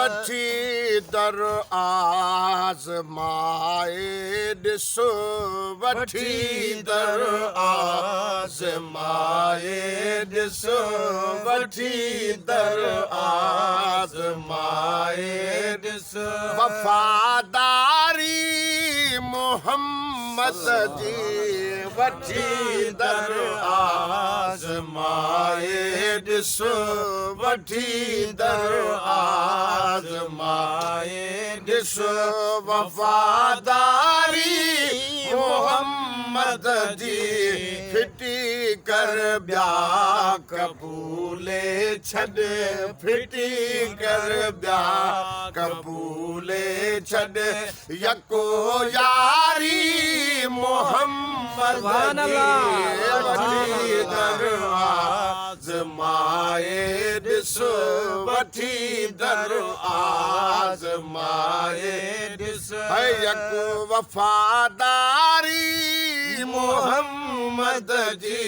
वठी दर आज़माए ॾिसो वठी दर आज़माए ॾिसो वठी दर आज़माए ॾिसो वफ़ादारी मोहम्मद जी वठी दर आज़माए ॾिसो वठी दर आज़माए ॾिसो वफ़ादारी मोहम्मद जी फिटी कर ॿिया कबूले छॾ फिटी कर ॿिया कबूले छॾ यको यारी मोहम्मद जी वठी दर आज़माए ॾिसो वठी दर आज़माए ॾिसो यको वफ़ादारी मोहम्मद जी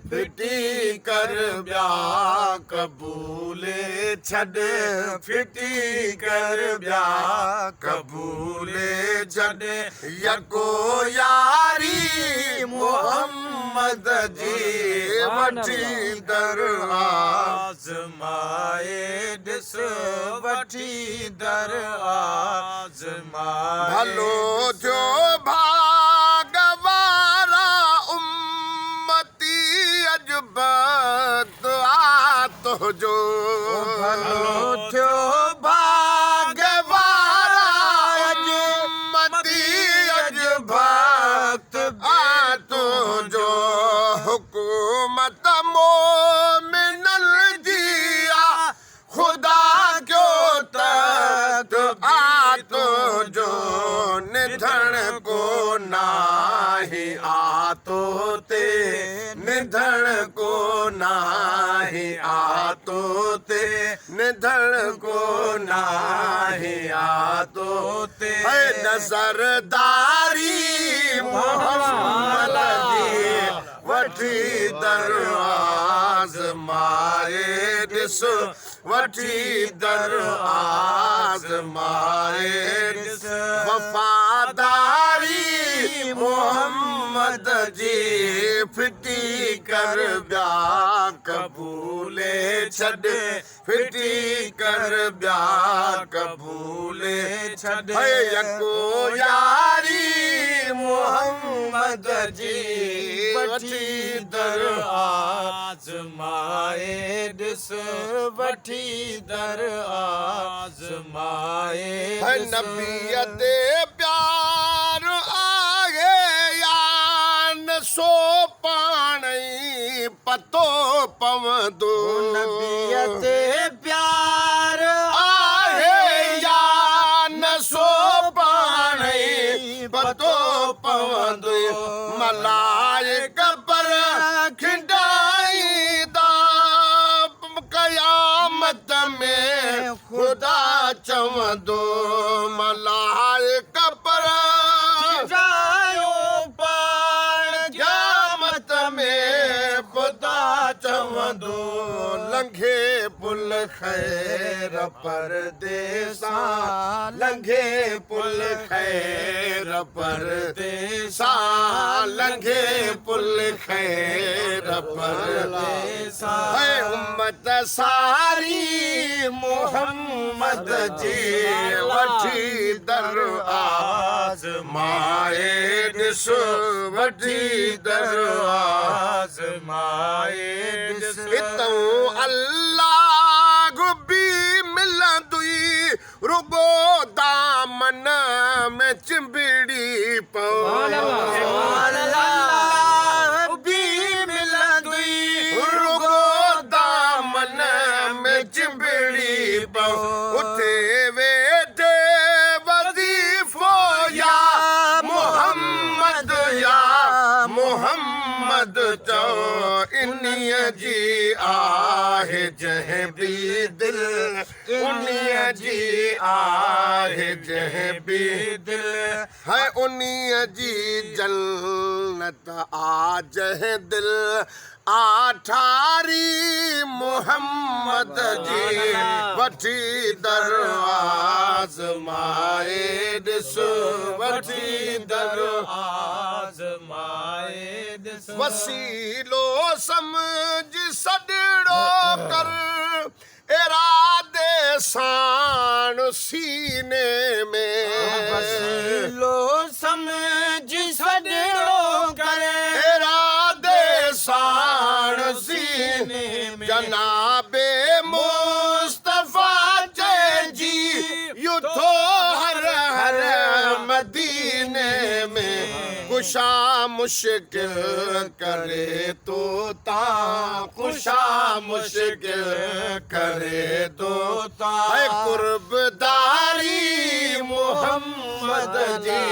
फिटी कर ॿिया कबूले छॾ फिटी कर ॿिया कबूले छॾ यको यारी मोहम्मद जी वठी दर आज़माए ॾिसो वठी दर आज़माए भलो जो भागवारा उम्मती अजबत आतो जो भलो जो भागवारा उम्मती अजबत आतो जो हुकूमत मोमिनल जिया खुदा क्यों तक आतो जो निधन को नाही आतो ते निधन को नाही आतो ते निधन को नाही आतो ते नजरदारी मोहम्मद जी वठी दर आज़माए ॾिसो वठी दर आज़माए ॾिसो वफ़ादारी मोहम्मद जी फिटी कर ॿिया कबूले छॾ फिटी कर ॿिया कबूले छॾ यको यारी मोहम्मद जी वठी दर आज़माए ॾिसो वठी दर आज़माए नबीअ ते प्यार आहे या न सो पाण ई पतो पवंदो नबीअ ते प्यार आहे या न सो पाण ई पतो पवंदो मलाइक पर खिंडाईंदा क़यामत में खुदा चवंदो मलाइक पर खिंडायो पाण क़यामत में खुदा चवंदो लंघे पुल खैर परदेसा लंघे पुल खैर परदेसा लंघे पुल खैर परदेसा है उम्मत सारी मोहम्मद जी वठी दर आज़माए ॾिसो वठी दर आज़माए ॾिसो इतों अल्लाह बि मिलंदुई रुगो दामन में चिंबिड़ी पवन बि मिलंदुई रुगो दामन में चिंबिड़ी पव उथे वेठे वज़ीफ़ो या मोहम्मद चओ इन्हीअ जी आहे जंहिं बि दिल उन्हीअ जी आहे जंहिं बि दिल है उन्हीअ जी जन्नत आ जंहिं दिल आठारी मोहम्मद जी वठी दरवाज़ माए ॾिस वठी दरवाज़ माए ॾिस वसीलो समझ सॾड़ो कर इरादे साण सीने में वसीलो समझ सॾड़ो कर इरादे साण सीने में जनाबे मुस्तफा जी युथो हर हर मदीने में कुशा मुश्किल करे तो ता कुशा मुश्किल करे तो ता कुर्बदारी मोहम्मद जी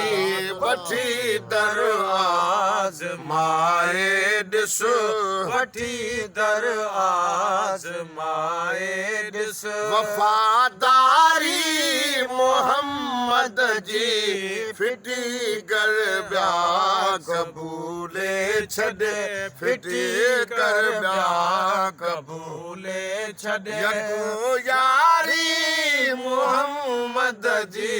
वठी दरवाज़ माए ॾिस वठी दरवाज़ माए ॾिस वफ़ादारी मोहम्मद जी फिटी कर ॿिया कबूले छॾ फिटी कर ॿिया कबूले छॾ यको यारी मोहम्मद जी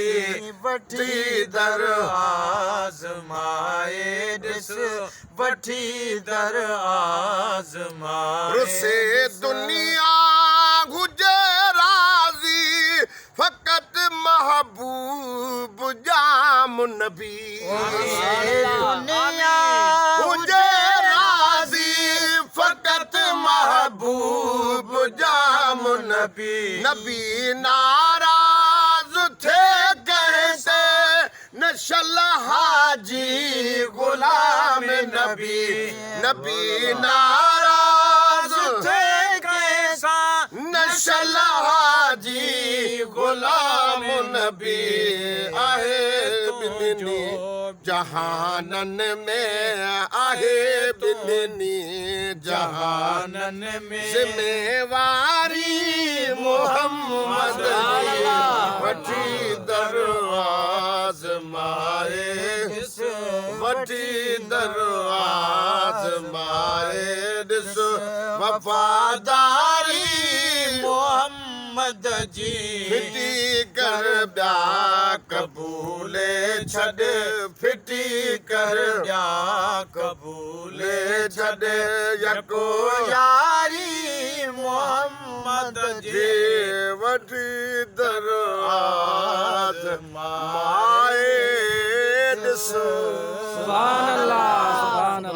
वठी दरवाज़ माए ॾिस वठी दरवाज़ माए रुसे दुनिया हुजे राज़ी फ़क़त महबूब जाम नबी दुनिया हुजे राज़ी फ़क़त महबूब जाम नबी नबी नाराज़ थे कैसे नशल हाजी गुलाम नबी नबी नाराज़ थे कैसा नशल हाजी गुलाम नबी आहे बिनी जहानन में आहे बिनी जहानन में ज़िम्मेवारी मोहम्मद वठी दरवाज़ माए ॾिस वठी दरवाज़ माए ॾिस वफ़ादारी मोहम्मद जी फिटी कर ॿिया कबूले छॾ फिटी कर ॿिया कबूले छॾ यको यारी मोहम्मद जी वठी दरवाज़ माए ॾिस सुभान अल्लाह।